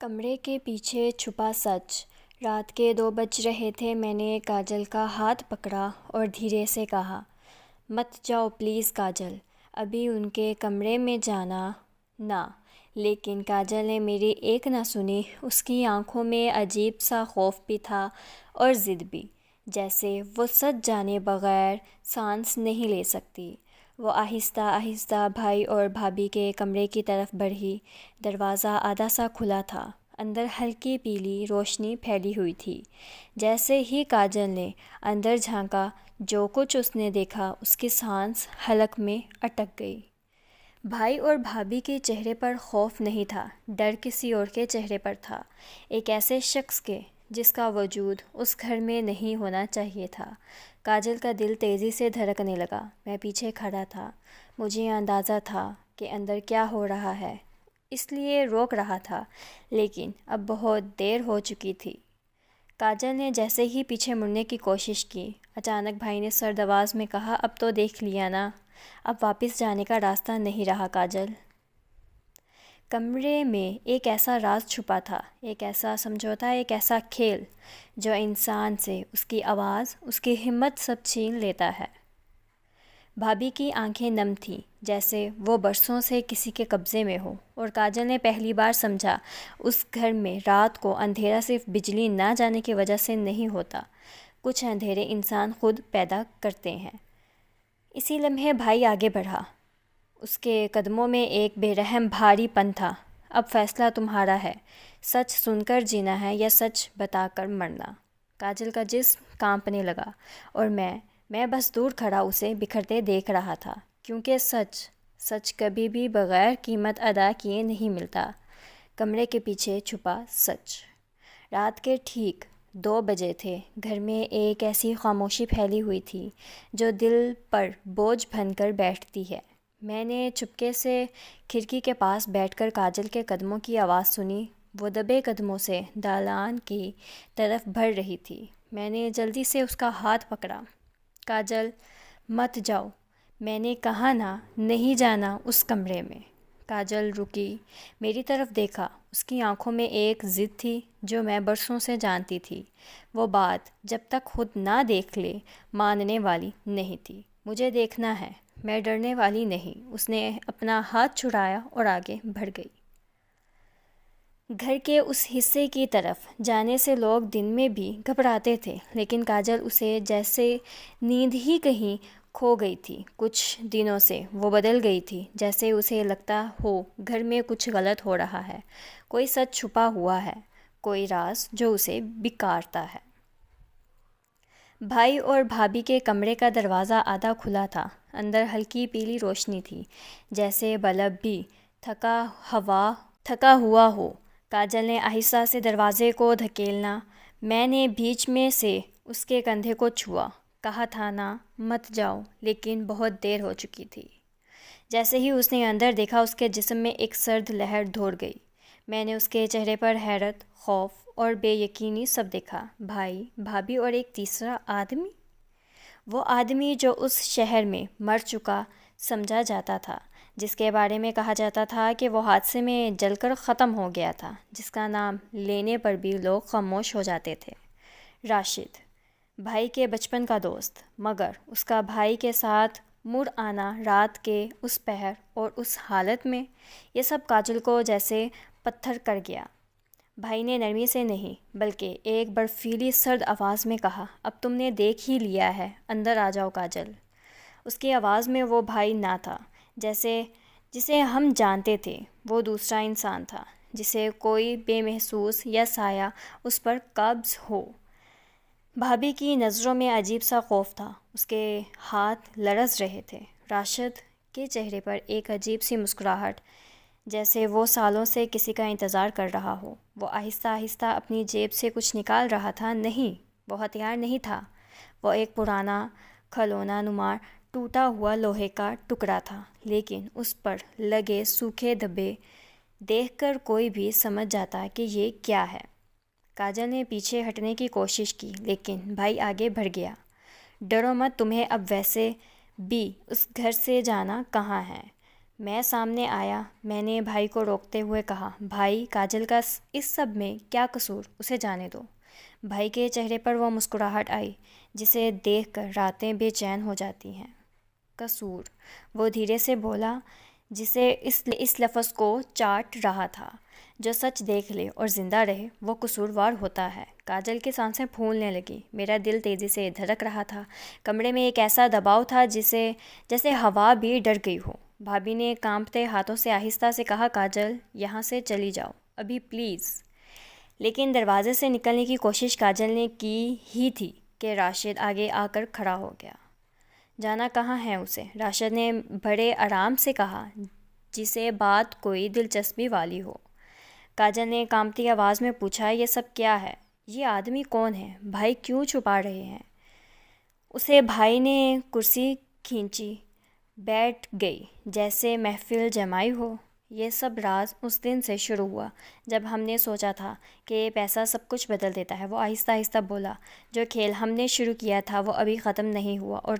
کمرے کے پیچھے چھپا سچ۔ رات کے 2 بج رہے تھے۔ میں نے کاجل کا ہاتھ پکڑا اور دھیرے سے کہا، مت جاؤ پلیز کاجل، ابھی ان کے کمرے میں جانا نہ۔ لیکن کاجل نے میری ایک نہ سنی۔ اس کی آنکھوں میں عجیب سا خوف بھی تھا اور ضد بھی، جیسے وہ سچ جانے بغیر سانس نہیں لے سکتی۔ وہ آہستہ آہستہ بھائی اور بھابھی کے کمرے کی طرف بڑھی۔ دروازہ آدھا سا کھلا تھا، اندر ہلکی پیلی روشنی پھیلی ہوئی تھی۔ جیسے ہی کاجل نے اندر جھانکا، جو کچھ اس نے دیکھا اس کی سانس حلق میں اٹک گئی۔ بھائی اور بھابھی کے چہرے پر خوف نہیں تھا، ڈر کسی اور کے چہرے پر تھا، ایک ایسے شخص کے جس کا وجود اس گھر میں نہیں ہونا چاہیے تھا۔ کاجل کا دل تیزی سے دھڑکنے لگا۔ میں پیچھے کھڑا تھا، مجھے اندازہ تھا کہ اندر کیا ہو رہا ہے، اس لیے روک رہا تھا، لیکن اب بہت دیر ہو چکی تھی۔ کاجل نے جیسے ہی پیچھے مڑنے کی کوشش کی، اچانک بھائی نے سرد آواز میں کہا، اب تو دیکھ لیا نا، اب واپس جانے کا راستہ نہیں رہا کاجل۔ کمرے میں ایک ایسا راز چھپا تھا، ایک ایسا سمجھوتا، ایک ایسا کھیل جو انسان سے اس کی آواز، اس کی ہمت سب چھین لیتا ہے۔ بھابھی کی آنکھیں نم تھیں، جیسے وہ برسوں سے کسی کے قبضے میں ہو، اور کاجل نے پہلی بار سمجھا اس گھر میں رات کو اندھیرا صرف بجلی نہ جانے کی وجہ سے نہیں ہوتا، کچھ اندھیرے انسان خود پیدا کرتے ہیں۔ اسی لمحے بھائی آگے بڑھا، اس کے قدموں میں ایک بے رحم بھاری پن تھا۔ اب فیصلہ تمہارا ہے، سچ سن کر جینا ہے یا سچ بتا کر مرنا۔ کاجل کا جسم کانپنے لگا، اور میں بس دور کھڑا اسے بکھرتے دیکھ رہا تھا، کیونکہ سچ کبھی بھی بغیر قیمت ادا کیے نہیں ملتا۔ کمرے کے پیچھے چھپا سچ۔ رات کے ٹھیک 2 بجے تھے۔ گھر میں ایک ایسی خاموشی پھیلی ہوئی تھی جو دل پر بوجھ بن کر بیٹھتی ہے۔ میں نے چپکے سے کھڑکی کے پاس بیٹھ کر کاجل کے قدموں کی آواز سنی۔ وہ دبے قدموں سے دالان کی طرف بڑھ رہی تھی۔ میں نے جلدی سے اس کا ہاتھ پکڑا۔ کاجل، مت جاؤ، میں نے کہا نا، نہیں جانا اس کمرے میں۔ کاجل رکی، میری طرف دیکھا۔ اس کی آنکھوں میں ایک ضد تھی جو میں برسوں سے جانتی تھی۔ وہ بات جب تک خود نہ دیکھ لے ماننے والی نہیں تھی۔ مجھے دیکھنا ہے، میں ڈرنے والی نہیں۔ اس نے اپنا ہاتھ چھڑایا اور آگے بڑھ گئی۔ گھر کے اس حصے کی طرف جانے سے لوگ دن میں بھی گھبراتے تھے، لیکن کاجل اسے جیسے نیند ہی کہیں کھو گئی تھی۔ کچھ دنوں سے وہ بدل گئی تھی، جیسے اسے لگتا ہو گھر میں کچھ غلط ہو رہا ہے، کوئی سچ چھپا ہوا ہے، کوئی راز جو اسے بیکارتا ہے۔ بھائی اور بھابھی کے کمرے کا دروازہ آدھا کھلا تھا، اندر ہلکی پیلی روشنی تھی، جیسے بلب بھی تھکا ہوا ہو۔ کاجل نے آہستہ سے دروازے کو دھکیلا۔ میں نے بیچ میں سے اس کے کندھے کو چھوا۔ کہا تھا نا، مت جاؤ، لیکن بہت دیر ہو چکی تھی۔ جیسے ہی اس نے اندر دیکھا، اس کے جسم میں ایک سرد لہر دوڑ گئی۔ میں نے اس کے چہرے پر حیرت، خوف اور بے یقینی سب دیکھا۔ بھائی، بھابھی اور ایک تیسرا آدمی، وہ آدمی جو اس شہر میں مر چکا سمجھا جاتا تھا، جس کے بارے میں کہا جاتا تھا کہ وہ حادثے میں جل کر ختم ہو گیا تھا، جس کا نام لینے پر بھی لوگ خاموش ہو جاتے تھے۔ راشد، بھائی کے بچپن کا دوست، مگر اس کا بھائی کے ساتھ مڑ آنا رات کے اس پہر اور اس حالت میں، یہ سب کاجل کو جیسے پتھر کر گیا۔ بھائی نے نرمی سے نہیں بلکہ ایک برفیلی سرد آواز میں کہا، اب تم نے دیکھ ہی لیا ہے، اندر آ جاؤ کاجل۔ اس کی آواز میں وہ بھائی نہ تھا جسے ہم جانتے تھے، وہ دوسرا انسان تھا، جسے کوئی بے محسوس یا سایہ اس پر قابض ہو۔ بھابھی کی نظروں میں عجیب سا خوف تھا، اس کے ہاتھ لرز رہے تھے۔ راشد کے چہرے پر ایک عجیب سی مسکراہٹ، جیسے وہ سالوں سے کسی کا انتظار کر رہا ہو۔ وہ آہستہ آہستہ اپنی جیب سے کچھ نکال رہا تھا۔ نہیں، وہ ہتھیار نہیں تھا، وہ ایک پرانا کھلونا نما ٹوٹا ہوا لوہے کا ٹکڑا تھا، لیکن اس پر لگے سوکھے دھبے دیکھ کر کوئی بھی سمجھ جاتا کہ یہ کیا ہے۔ کاجل نے پیچھے ہٹنے کی کوشش کی، لیکن بھائی آگے بڑھ گیا۔ ڈرو مت، تمہیں اب ویسے بھی اس گھر سے جانا کہاں ہے۔ میں سامنے آیا۔ میں نے بھائی کو روکتے ہوئے کہا، بھائی، کاجل کا اس سب میں کیا قصور؟ اسے جانے دو۔ بھائی کے چہرے پر وہ مسکراہٹ آئی جسے دیکھ کر راتیں بے چین ہو جاتی ہیں۔ قصور، وہ دھیرے سے بولا، جسے اس لفظ کو چاٹ رہا تھا۔ جو سچ دیکھ لے اور زندہ رہے وہ قصوروار ہوتا ہے۔ کاجل کی سانسیں پھولنے لگی۔ میرا دل تیزی سے دھڑک رہا تھا۔ کمرے میں ایک ایسا دباؤ تھا جیسے ہوا بھی ڈر گئی ہو۔ بھابھی نے کانپتے ہاتھوں سے آہستہ سے کہا، کاجل، یہاں سے چلی جاؤ ابھی پلیز۔ لیکن دروازے سے نکلنے کی کوشش کاجل نے کی ہی تھی کہ راشد آگے آ کر کھڑا ہو گیا۔ جانا کہاں ہے اسے؟ راشد نے بڑے آرام سے کہا، جسے بات کوئی دلچسپی والی ہو۔ کاجل نے کانپتی آواز میں پوچھا، یہ سب کیا ہے؟ یہ آدمی کون ہے؟ بھائی کیوں چھپا رہے ہیں اسے؟ بھائی نے کرسی کھینچی، بیٹھ گئی جیسے محفل جمائی ہو۔ یہ سب راز اس دن سے شروع ہوا جب ہم نے سوچا تھا کہ پیسہ سب کچھ بدل دیتا ہے۔ وہ آہستہ آہستہ بولا، جو کھیل ہم نے شروع کیا تھا وہ ابھی ختم نہیں ہوا، اور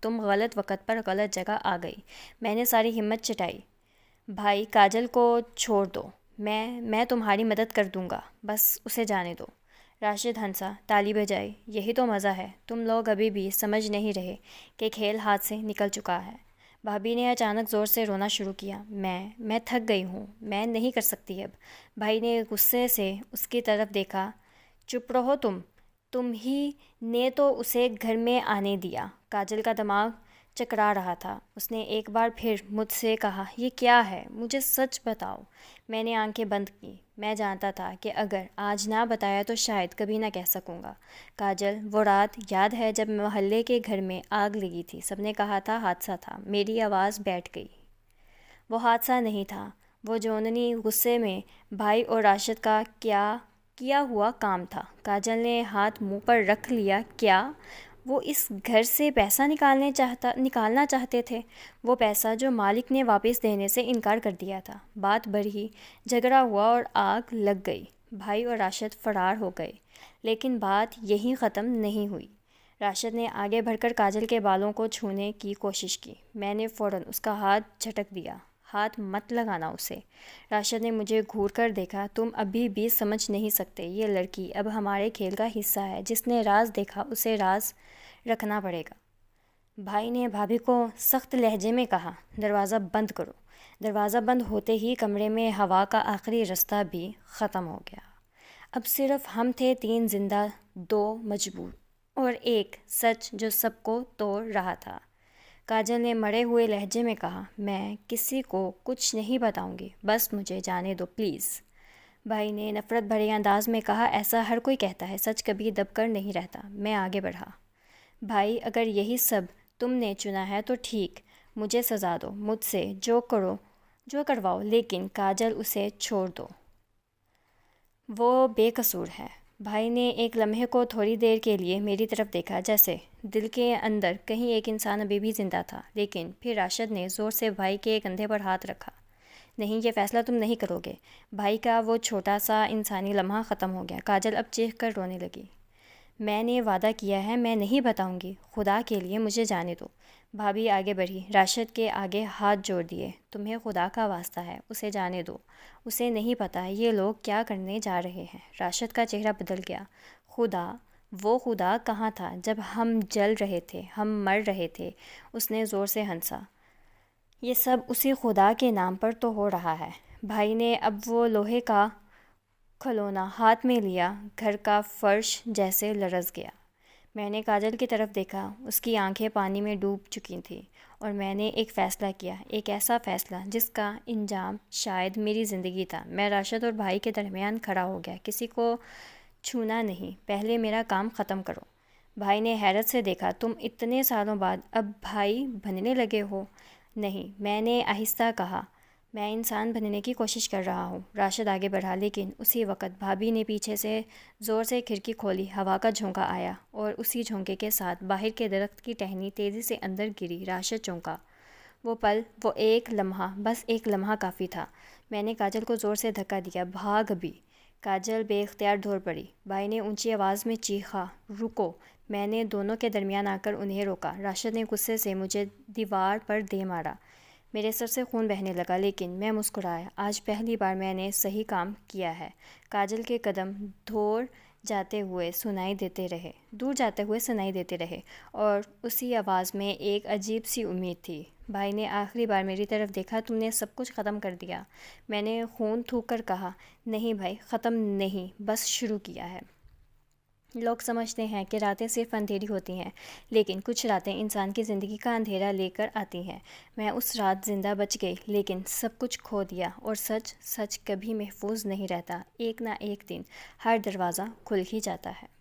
تم غلط وقت پر غلط جگہ آ گئی۔ میں نے ساری ہمت جٹائی، بھائی کاجل کو چھوڑ دو، میں تمہاری مدد کر دوں گا، بس اسے جانے دو۔ راشد ہنسا، تالی بجائی، یہی تو مزہ ہے، تم لوگ ابھی بھی سمجھ نہیں رہے کہ کھیل ہاتھ سے نکل چکا ہے۔ بھابھی نے اچانک زور سے رونا شروع کیا۔ میں تھک گئی ہوں، میں نہیں کر سکتی اب۔ بھائی نے غصے سے اس کی طرف دیکھا۔ چپ رہو تم ہی نے تو اسے گھر میں آنے دیا۔ کاجل کا دماغ چکرا رہا تھا۔ اس نے ایک بار پھر مجھ سے کہا، یہ کیا ہے؟ مجھے سچ بتاؤ۔ میں نے آنکھیں بند کی۔ میں جانتا تھا کہ اگر آج نہ بتایا تو شاید کبھی نہ کہہ سکوں گا۔ کاجل، وہ رات یاد ہے جب محلے کے گھر میں آگ لگی تھی؟ سب نے کہا تھا حادثہ تھا۔ میری آواز بیٹھ گئی۔ وہ حادثہ نہیں تھا، وہ جوننی غصے میں بھائی اور راشد کا کیا ہوا کام تھا۔ کاجل نے ہاتھ منہ پر رکھ لیا۔ کیا وہ اس گھر سے پیسہ نکالنا چاہتے تھے؟ وہ پیسہ جو مالک نے واپس دینے سے انکار کر دیا تھا۔ بات بڑھی، جھگڑا ہوا اور آگ لگ گئی۔ بھائی اور راشد فرار ہو گئے، لیکن بات یہیں ختم نہیں ہوئی۔ راشد نے آگے بڑھ کر کاجل کے بالوں کو چھونے کی کوشش کی۔ میں نے فوراً اس کا ہاتھ جھٹک دیا۔ ہاتھ مت لگانا اسے۔ راشد نے مجھے گھور کر دیکھا۔ تم ابھی بھی سمجھ نہیں سکتے، یہ لڑکی اب ہمارے کھیل کا حصہ ہے۔ جس نے راز دیکھا اسے راز رکھنا پڑے گا۔ بھائی نے بھابھی کو سخت لہجے میں کہا، دروازہ بند کرو۔ دروازہ بند ہوتے ہی کمرے میں ہوا کا آخری رستہ بھی ختم ہو گیا۔ اب صرف ہم تھے، 3 زندہ، 2 مجبور، اور ایک سچ جو سب کو توڑ رہا تھا۔ کاجل نے مرے ہوئے لہجے میں کہا، میں کسی کو کچھ نہیں بتاؤں گی، بس مجھے جانے دو پلیز۔ بھائی نے نفرت بھرے انداز میں کہا، ایسا ہر کوئی کہتا ہے، سچ کبھی دب کر نہیں رہتا۔ میں آگے بڑھا، بھائی اگر یہی سب تم نے چنا ہے تو ٹھیک، مجھے سزا دو، مجھ سے جو کرواؤ، لیکن کاجل اسے چھوڑ دو، وہ بے قصور ہے۔ بھائی نے ایک لمحے کو تھوڑی دیر کے لیے میری طرف دیکھا، جیسے دل کے اندر کہیں ایک انسان ابھی بھی زندہ تھا، لیکن پھر راشد نے زور سے بھائی کے کندھے پر ہاتھ رکھا۔ نہیں، یہ فیصلہ تم نہیں کرو گے۔ بھائی کا وہ چھوٹا سا انسانی لمحہ ختم ہو گیا۔ کاجل اب چیخ کر رونے لگی۔ میں نے وعدہ کیا ہے، میں نہیں بتاؤں گی، خدا کے لیے مجھے جانے دو۔ بھابھی آگے بڑھی، راشد کے آگے ہاتھ جوڑ دیے، تمہیں خدا کا واسطہ ہے، اسے جانے دو، اسے نہیں پتہ یہ لوگ کیا کرنے جا رہے ہیں۔ راشد کا چہرہ بدل گیا۔ وہ خدا کہاں تھا جب ہم جل رہے تھے، ہم مر رہے تھے؟ اس نے زور سے ہنسا۔ یہ سب اسی خدا کے نام پر تو ہو رہا ہے۔ بھائی نے اب وہ لوہے کا کھلونا ہاتھ میں لیا، گھر کا فرش جیسے لرز گیا۔ میں نے کاجل کی طرف دیکھا، اس کی آنکھیں پانی میں ڈوب چکی تھیں، اور میں نے ایک فیصلہ کیا، ایک ایسا فیصلہ جس کا انجام شاید میری زندگی تھا۔ میں راشد اور بھائی کے درمیان کھڑا ہو گیا، کسی کو چھونا نہیں، پہلے میرا کام ختم کرو۔ بھائی نے حیرت سے دیکھا، تم اتنے سالوں بعد اب بھائی بننے لگے ہو؟ نہیں، میں نے آہستہ کہا، میں انسان بننے کی کوشش کر رہا ہوں۔ راشد آگے بڑھا، لیکن اسی وقت بھابھی نے پیچھے سے زور سے کھڑکی کھولی، ہوا کا جھونکا آیا، اور اسی جھونکے کے ساتھ باہر کے درخت کی ٹہنی تیزی سے اندر گری۔ راشد چونکا۔ وہ پل، وہ ایک لمحہ، بس ایک لمحہ کافی تھا۔ میں نے کاجل کو زور سے دھکا دیا، بھاگ ابھی۔ کاجل بے اختیار دھول پڑی۔ بھائی نے اونچی آواز میں چیخا، رکو۔ میں نے دونوں کے درمیان آ کر انہیں روکا۔ راشد نے غصے سے مجھے دیوار پر دے مارا۔ میرے سر سے خون بہنے لگا، لیکن میں مسکرایا۔ آج پہلی بار میں نے صحیح کام کیا ہے۔ کاجل کے قدم دور جاتے ہوئے سنائی دیتے رہے اور اسی آواز میں ایک عجیب سی امید تھی۔ بھائی نے آخری بار میری طرف دیکھا۔ تم نے سب کچھ ختم کر دیا؟ میں نے خون تھوک کر کہا۔ نہیں بھائی، ختم نہیں، بس شروع کیا ہے۔ لوگ سمجھتے ہیں کہ راتیں صرف اندھیری ہوتی ہیں، لیکن کچھ راتیں انسان کی زندگی کا اندھیرا لے کر آتی ہیں۔ میں اس رات زندہ بچ گئی، لیکن سب کچھ کھو دیا، اور سچ کبھی محفوظ نہیں رہتا۔ ایک نہ ایک دن ہر دروازہ کھل ہی جاتا ہے۔